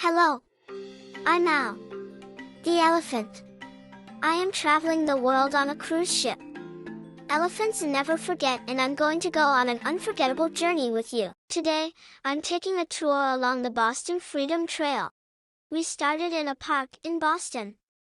Hello, I'm Al, the elephant. I am traveling the world on a cruise ship. Elephants never forget, and I'm going to go on an unforgettable journey with you. Today, I'm taking a tour along the Boston Freedom Trail. We started in a park in Boston.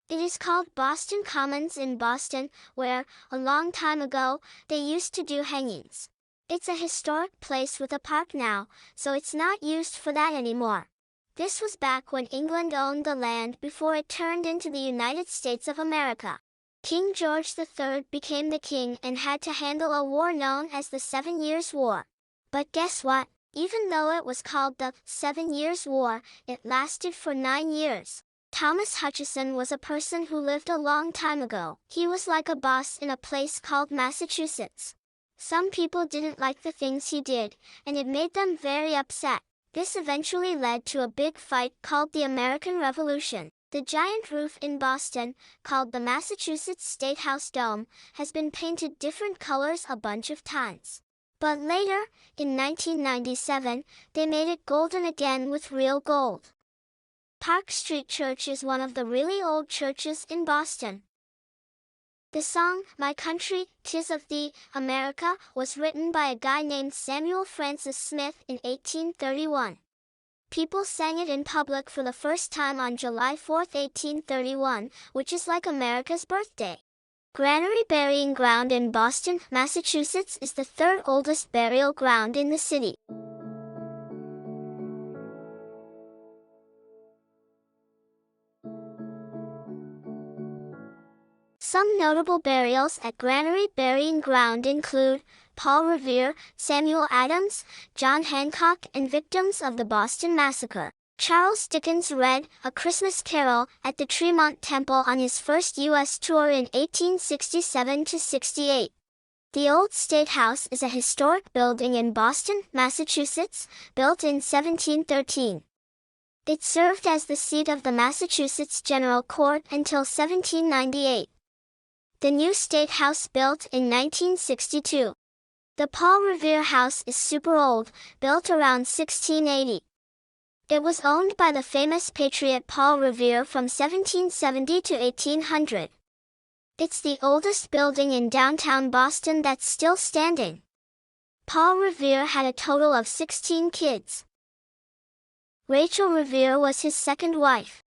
It is called Boston Commons in Boston, where, a long time ago, they used to do hangings. It's a historic place with a park now, so it's not used for that anymore. This was back when England owned the land before it turned into the United States of America. King George III became the king and had to handle a war known as the 7 Years' War. But guess what? Even though it was called the 7 Years' War, it lasted for 9 years. Thomas Hutchison was a person who lived a long time ago. He was like a boss in a place called Massachusetts. Some people didn't like the things he did, and it made them very upset. This eventually led to a big fight called the American Revolution. The giant roof in Boston, called the Massachusetts State House Dome, has been painted different colors a bunch of times. But later, in 1997, they made it golden again with real gold. Park Street Church is one of the really old churches in Boston. The song, My Country, 'Tis of Thee, America, was written by a guy named Samuel Francis Smith in 1831. People sang it in public for the first time on July 4, 1831, which is like America's birthday. Granary Burying Ground in Boston, Massachusetts is the third oldest burial ground in the city. Some notable burials at Granary Burying Ground include Paul Revere, Samuel Adams, John Hancock, and victims of the Boston Massacre. Charles Dickens read A Christmas Carol at the Tremont Temple on his first U.S. tour in 1867-68. The Old State House is a historic building in Boston, Massachusetts, built in 1713. It served as the seat of the Massachusetts General Court until 1798. The new State House built in 1962. The Paul Revere House is super old, built around 1680. It was owned by the famous patriot Paul Revere from 1770 to 1800. It's the oldest building in downtown Boston that's still standing. Paul Revere had a total of 16 kids. Rachel Revere was his second wife.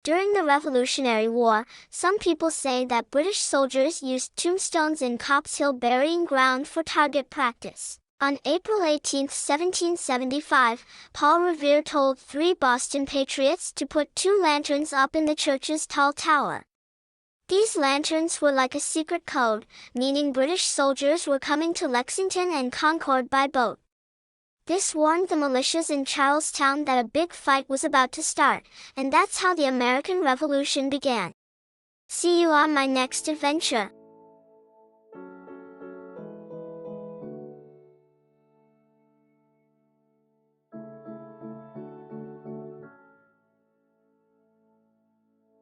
During the Revolutionary War, some people say that British soldiers used tombstones in Copp's Hill Burying Ground for target practice. On April 18, 1775, Paul Revere told 3 Boston patriots to put 2 lanterns up in the church's tall tower. These lanterns were like a secret code, meaning British soldiers were coming to Lexington and Concord by boat. This warned the militias in Charlestown that a big fight was about to start, and that's how the American Revolution began. See you on my next adventure.